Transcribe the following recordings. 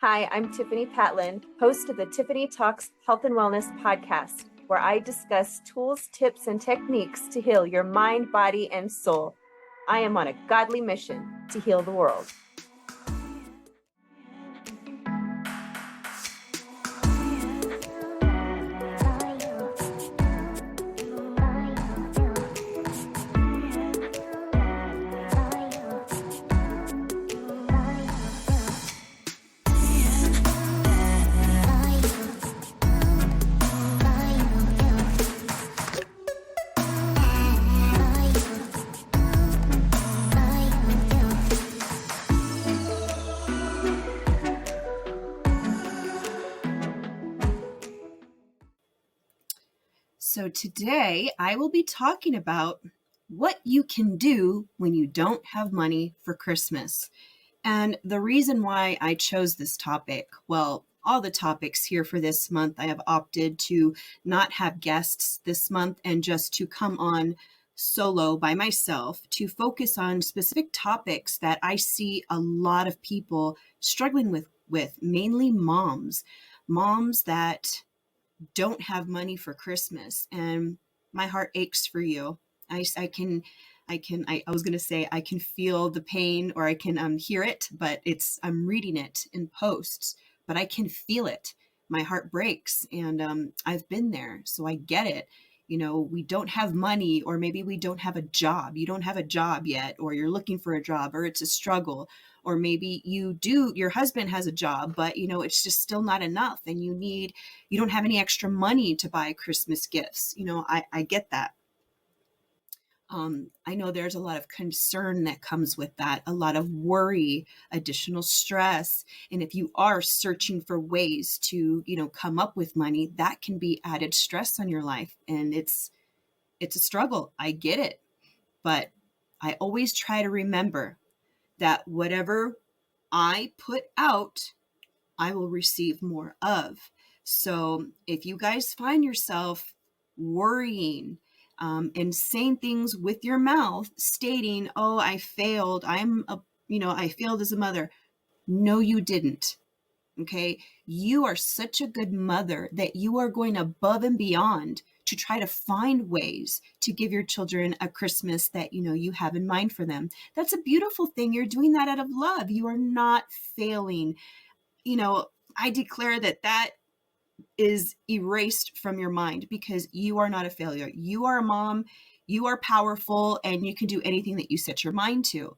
Hi, I'm Tiffani Patlan, host of the Tiffani Talks Health and Wellness podcast, where I discuss tools, tips, and techniques to heal your mind, body, and soul. I am on a godly mission to heal the world. So today I will be talking about what you can do when you don't have money for Christmas. And the reason why I chose this topic, well, all the topics here for this month, I have opted to not have guests this month and just to come on solo by myself to focus on specific topics that I see a lot of people struggling with mainly moms that don't have money for Christmas, and my heart aches for you. I was going to say I can feel the pain, or I can hear it, but I'm reading it in posts, but I can feel it. My heart breaks, and I've been there, so I get it. You know, we don't have money, or maybe we don't have a job. You don't have a job yet, or you're looking for a job, or it's a struggle. Or maybe your husband has a job, but it's just still not enough, and you don't have any extra money to buy Christmas gifts. I get that. I know there's a lot of concern that comes with that, a lot of worry, additional stress. And if you are searching for ways to, come up with money, that can be added stress on your life. And it's a struggle. I get it. But I always try to remember that whatever I put out, I will receive more of. So if you guys find yourself worrying and saying things with your mouth, stating, "Oh, I failed. I failed as a mother." No, you didn't. Okay. You are such a good mother that you are going above and beyond to try to find ways to give your children a Christmas that, you have in mind for them. That's a beautiful thing. You're doing that out of love. You are not failing. I declare that is erased from your mind, because you are not a failure. You are a mom, you are powerful, and you can do anything that you set your mind to.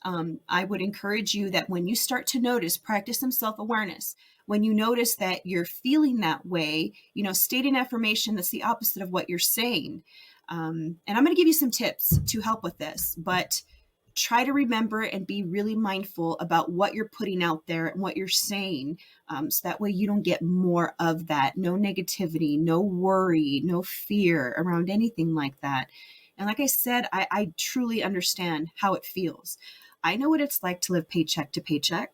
I would encourage you that when you start to practice some self-awareness. When you notice that you're feeling that way, state an affirmation that's the opposite of what you're saying. And I'm going to give you some tips to help with this, but try to remember and be really mindful about what you're putting out there and what you're saying. So that way you don't get more of that. No negativity, no worry, no fear around anything like that. And like I said, I truly understand how it feels. I know what it's like to live paycheck to paycheck.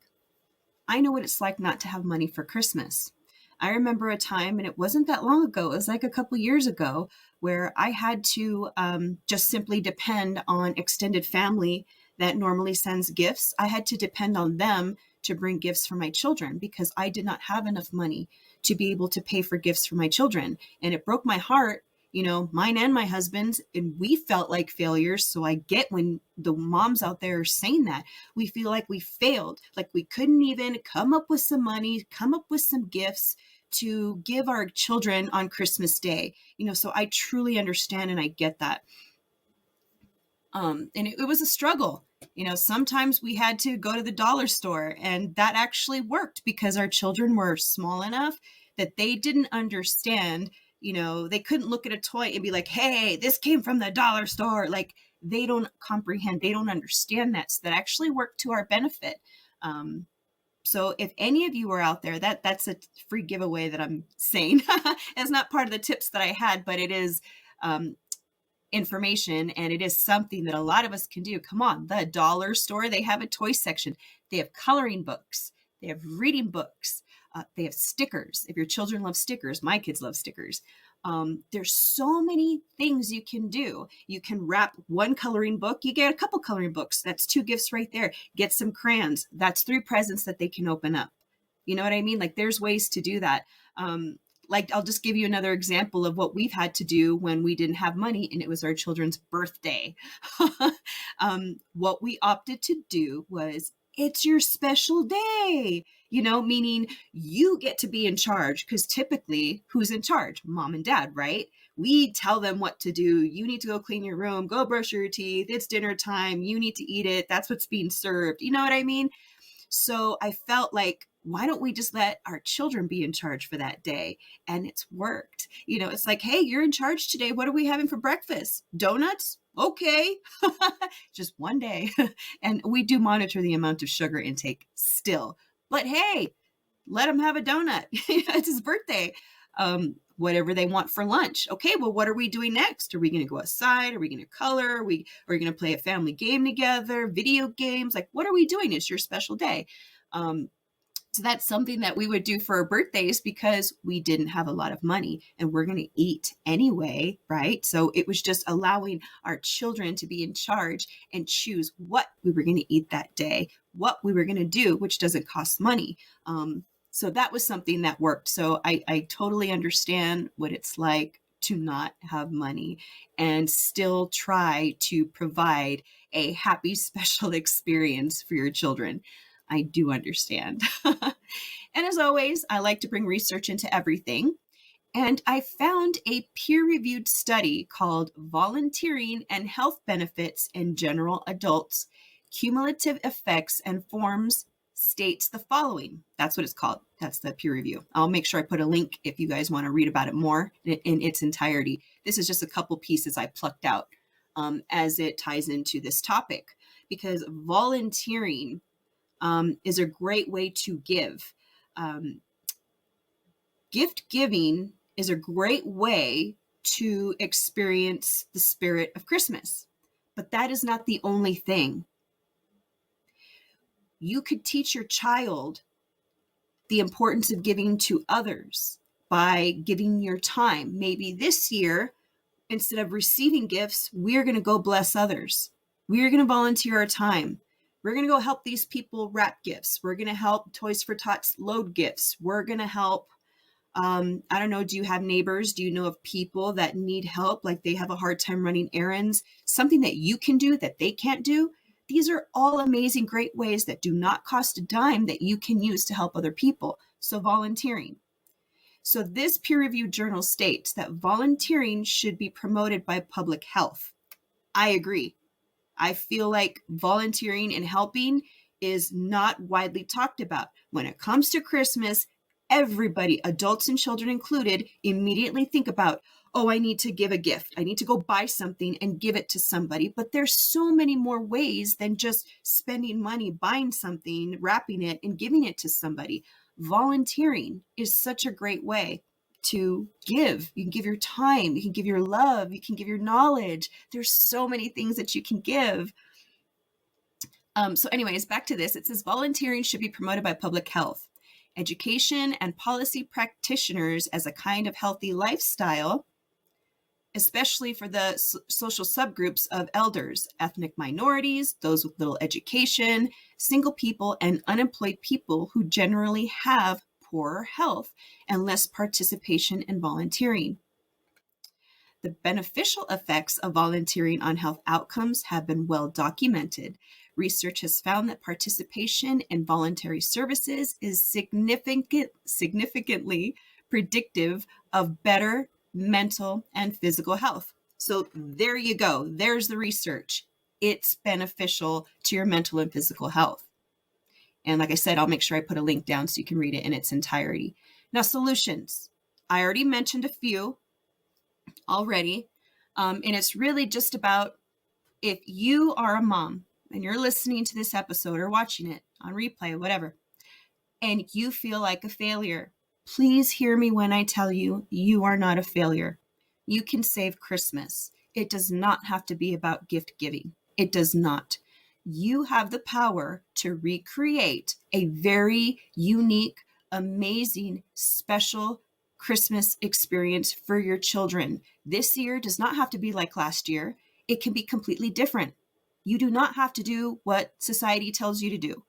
I know what it's like not to have money for Christmas. I remember a time, and it wasn't that long ago, it was like a couple years ago, where I had to just simply depend on extended family that normally sends gifts. I had to depend on them to bring gifts for my children, because I did not have enough money to be able to pay for gifts for my children. And it broke my heart, mine and my husband's, and we felt like failures. So I get when the moms out there are saying that. We feel like we failed, like we couldn't even come up with some money, come up with some gifts to give our children on Christmas Day. So I truly understand, and I get that. And it was a struggle. Sometimes we had to go to the dollar store, and that actually worked because our children were small enough that they didn't understand. They couldn't look at a toy and be like, "Hey, this came from the dollar store." Like, they don't comprehend, they don't understand that. So that actually worked to our benefit. So if any of you are out there, that's a free giveaway that I'm saying. It's not part of the tips that I had, but it is information, and it is something that a lot of us can do. Come on, the dollar store, they have a toy section. They have coloring books. They have reading books. They have stickers. If your children love stickers, my kids love stickers. There's so many things you can do. You can wrap one coloring book. You get a couple coloring books. That's 2 gifts right there. Get some crayons. That's 3 presents that they can open up. You know what I mean? Like there's ways to do that. Like I'll just give you another example of what we've had to do when we didn't have money and it was our children's birthday. What we opted to do was, it's your special day, meaning you get to be in charge, because typically who's in charge? Mom and dad, right? We tell them what to do. You need to go clean your room, go brush your teeth. It's dinner time. You need to eat it. That's what's being served. You know what I mean? So I felt like, why don't we just let our children be in charge for that day? And it's worked. It's like, hey, you're in charge today. What are we having for breakfast? Donuts? Okay. Just one day. And we do monitor the amount of sugar intake still. But hey, let them have a donut. It's his birthday. Whatever they want for lunch. Okay, well, what are we doing next? Are we going to go outside? Are we going to color? Are we going to play a family game together? Video games? Like, what are we doing? It's your special day. So that's something that we would do for our birthdays because we didn't have a lot of money and we're going to eat anyway, right? So it was just allowing our children to be in charge and choose what we were going to eat that day, what we were going to do, which doesn't cost money. So that was something that worked. So I totally understand what it's like to not have money and still try to provide a happy, special experience for your children. I do understand. And as always, I like to bring research into everything. And I found a peer-reviewed study called Volunteering and Health Benefits in General Adults, Cumulative Effects and Forms, states the following. That's what it's called. That's the peer review. I'll make sure I put a link if you guys want to read about it more in its entirety. This is just a couple pieces I plucked out as it ties into this topic, because volunteering is a great way to give. Gift giving is a great way to experience the spirit of Christmas, but that is not the only thing. You could teach your child the importance of giving to others by giving your time. Maybe this year, instead of receiving gifts, we're going to go bless others. We're going to volunteer our time. We're going to go help these people wrap gifts. We're going to help Toys for Tots load gifts. We're going to help, I don't know, do you have neighbors? Do you know of people that need help? Like they have a hard time running errands, something that you can do that they can't do. These are all amazing, great ways that do not cost a dime that you can use to help other people. So volunteering. So this peer-reviewed journal states that volunteering should be promoted by public health. I agree. I feel like volunteering and helping is not widely talked about. When it comes to Christmas, everybody, adults and children included, immediately think about, oh, I need to give a gift. I need to go buy something and give it to somebody. But there's so many more ways than just spending money, buying something, wrapping it, and giving it to somebody. Volunteering is such a great way to give. You can give your time, you can give your love, you can give your knowledge. There's so many things that you can give. So anyways, back to this. It says volunteering should be promoted by public health, education, and policy practitioners as a kind of healthy lifestyle, especially for the social subgroups of elders, ethnic minorities, those with little education, single people, and unemployed people who generally have poorer health and less participation in volunteering. The beneficial effects of volunteering on health outcomes have been well documented. Research has found that participation in voluntary services is significantly predictive of better mental and physical health. So there you go. There's the research. It's beneficial to your mental and physical health. And like I said, I'll make sure I put a link down so you can read it in its entirety. Now, solutions. I already mentioned a few already. And it's really just about, if you are a mom and you're listening to this episode or watching it on replay, whatever, and you feel like a failure, please hear me when I tell you, you are not a failure. You can save Christmas. It does not have to be about gift giving. It does not. You have the power to recreate a very unique, amazing, special Christmas experience for your children. This year does not have to be like last year. It can be completely different. You do not have to do what society tells you to do.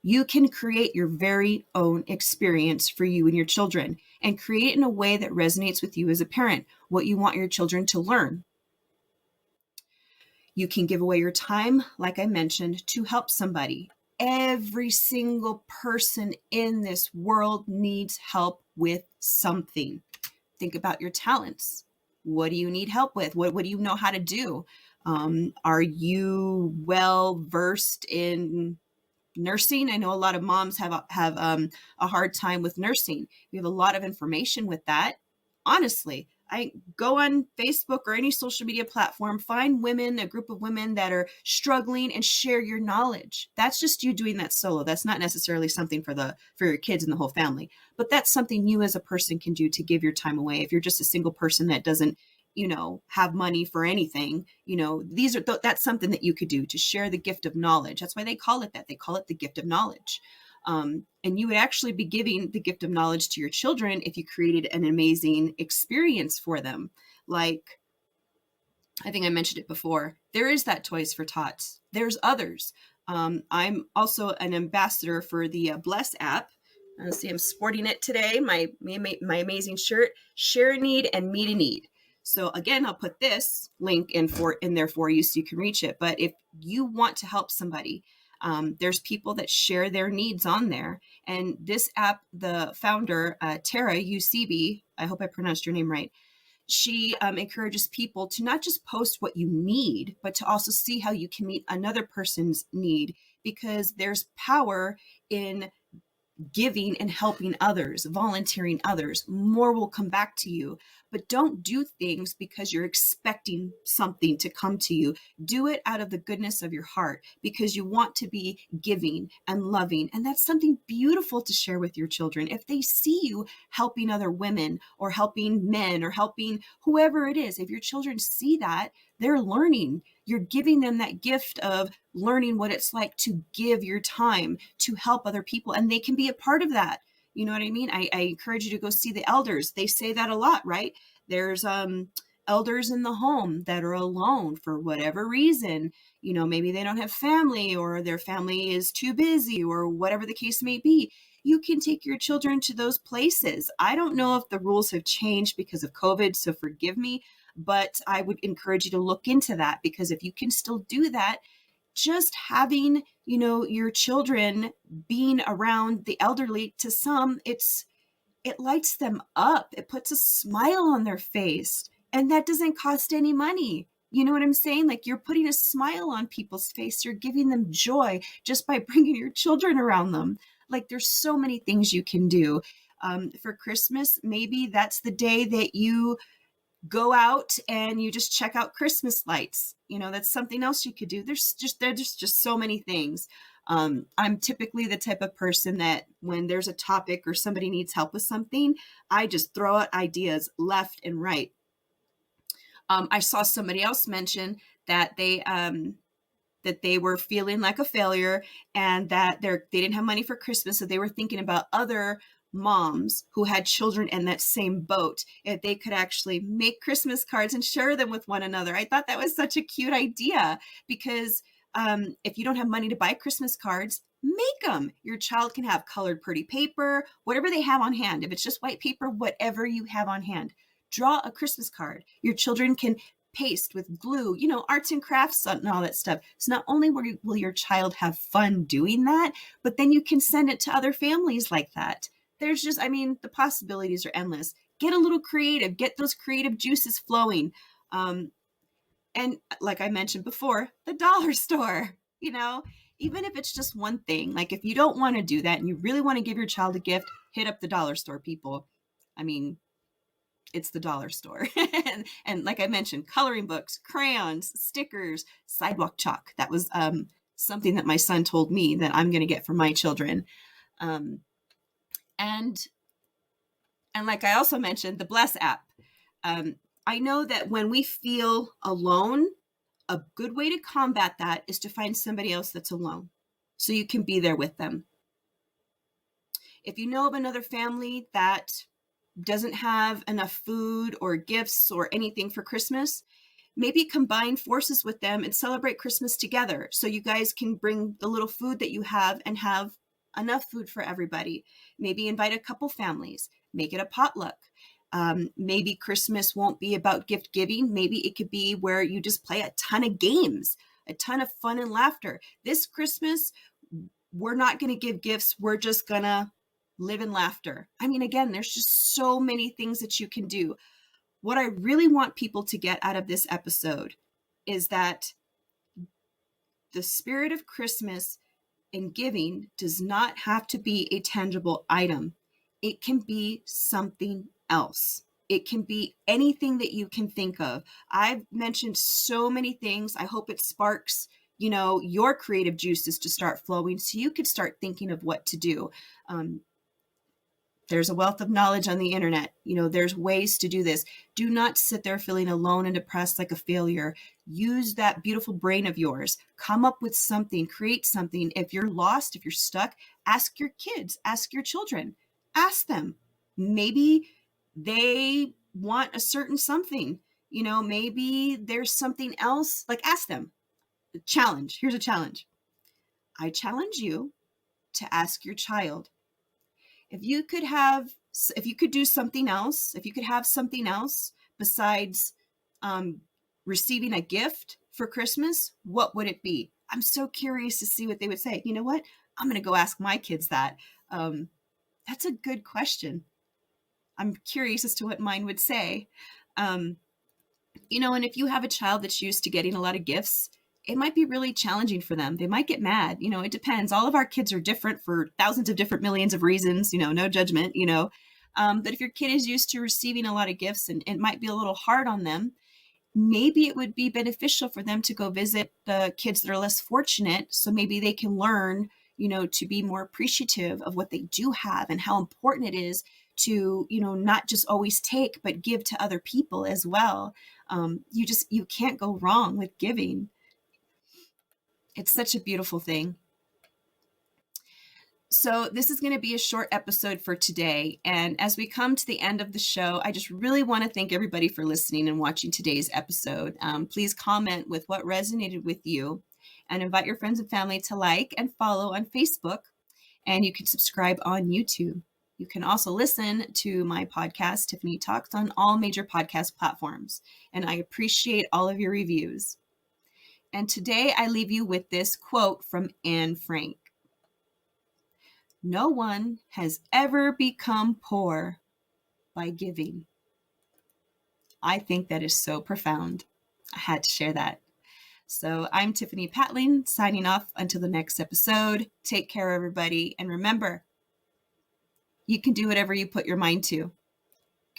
You can create your very own experience for you and your children, and create it in a way that resonates with you as a parent, what you want your children to learn. You can give away your time, like I mentioned, to help somebody. Every single person in this world needs help with something. Think about your talents. What do you need help with? What do you know how to do? Are you well versed in nursing? I know a lot of moms have a hard time with nursing. We have a lot of information with that. Honestly, I go on Facebook or any social media platform, find women, a group of women that are struggling, and share your knowledge. That's just you doing that solo. That's not necessarily something for your kids and the whole family, but that's something you as a person can do to give your time away. If you're just a single person that doesn't, have money for anything, that's something that you could do to share the gift of knowledge. That's why they call it that. They call it the gift of knowledge. And you would actually be giving the gift of knowledge to your children if you created an amazing experience for them. Like, I think I mentioned it before, there is that Toys for Tots. There's others. I'm also an ambassador for the Bless app. See, I'm sporting it today, my amazing shirt, Share a Need and Meet a Need. So again, I'll put this link in there for you so you can reach it. But if you want to help somebody, there's people that share their needs on there. And this app, the founder, Tara UCB, I hope I pronounced your name right, she encourages people to not just post what you need, but to also see how you can meet another person's need, because there's power in giving and helping others, volunteering others. More will come back to you, but don't do things because you're expecting something to come to you. Do it out of the goodness of your heart because you want to be giving and loving. And that's something beautiful to share with your children. If they see you helping other women or helping men or helping whoever it is, if your children see that, they're learning. You're giving them that gift of learning what it's like to give your time to help other people, and they can be a part of that. You know what I mean? I encourage you to go see the elders. They say that a lot, right? There's elders in the home that are alone for whatever reason. Maybe they don't have family, or their family is too busy, or whatever the case may be. You can take your children to those places. I don't know if the rules have changed because of COVID, so forgive me, but I would encourage you to look into that, because if you can still do that, just having, your children being around the elderly, to some, it lights them up. It puts a smile on their face, and that doesn't cost any money. You know what I'm saying? Like, you're putting a smile on people's face. You're giving them joy just by bringing your children around them. Like, there's so many things you can do. For Christmas, maybe that's the day that you go out and you just check out Christmas lights. That's something else you could do. There's just so many things. I'm typically the type of person that when there's a topic or somebody needs help with something, I just throw out ideas left and right. I saw somebody else mention that they were feeling like a failure, and that they didn't have money for Christmas. So they were thinking about other moms who had children in that same boat, if they could actually make Christmas cards and share them with one another. I thought that was such a cute idea, because if you don't have money to buy Christmas cards, make them. Your child can have colored pretty paper, whatever they have on hand. If it's just white paper, whatever you have on hand, draw a Christmas card. Your children can paste with glue, arts and crafts and all that stuff. So not only will your child have fun doing that, but then you can send it to other families like that. There's just, the possibilities are endless. Get a little creative, get those creative juices flowing. And like I mentioned before, the dollar store, even if it's just one thing, like if you don't want to do that and you really want to give your child a gift, hit up the dollar store, people. It's the dollar store. and like I mentioned, coloring books, crayons, stickers, sidewalk chalk. That was something that my son told me that I'm going to get for my children. And like I also mentioned, the Bless app. I know that when we feel alone, a good way to combat that is to find somebody else that's alone, so you can be there with them. If you know of another family that doesn't have enough food or gifts or anything for Christmas, maybe combine forces with them and celebrate Christmas together. So you guys can bring the little food that you have and have enough food for everybody. Maybe invite a couple families, make it a potluck. Maybe Christmas won't be about gift giving. Maybe it could be where you just play a ton of games, a ton of fun and laughter. This Christmas, we're not going to give gifts. We're just going to live in laughter. I mean, again, there's just so many things that you can do. What I really want people to get out of this episode is that the spirit of Christmas and giving does not have to be a tangible item. It can be something else. It can be anything that you can think of. I've mentioned so many things. I hope it sparks, your creative juices to start flowing so you could start thinking of what to do. There's a wealth of knowledge on the internet. There's ways to do this. Do not sit there feeling alone and depressed like a failure. Use that beautiful brain of yours. Come up with something, create something. If you're lost, if you're stuck, ask your kids, ask your children, ask them. Maybe they want a certain something, maybe there's something else, like ask them. Challenge. Here's a challenge. I challenge you to ask your child, if you could do something else, if you could have something else besides receiving a gift for Christmas, what would it be? I'm so curious to see what they would say. You know what? I'm going to go ask my kids that. That's a good question. I'm curious as to what mine would say. And if you have a child that's used to getting a lot of gifts, it might be really challenging for them. They might get mad. It depends. All of our kids are different for thousands of different millions of reasons, no judgment, but if your kid is used to receiving a lot of gifts and it might be a little hard on them, maybe it would be beneficial for them to go visit the kids that are less fortunate. So maybe they can learn, to be more appreciative of what they do have and how important it is to, not just always take, but give to other people as well. You can't go wrong with giving. It's such a beautiful thing. So this is going to be a short episode for today. And as we come to the end of the show, I just really want to thank everybody for listening and watching today's episode. Please comment with what resonated with you and invite your friends and family to like and follow on Facebook. And you can subscribe on YouTube. You can also listen to my podcast, Tiffani Talks, on all major podcast platforms. And I appreciate all of your reviews. And today I leave you with this quote from Anne Frank. No one has ever become poor by giving. I think that is so profound. I had to share that. So I'm Tiffani Patlan, signing off until the next episode. Take care, everybody. And remember, you can do whatever you put your mind to.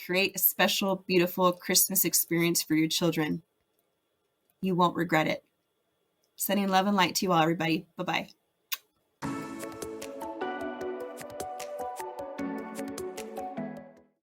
Create a special, beautiful Christmas experience for your children. You won't regret it. Sending love and light to you all, everybody. Bye-bye.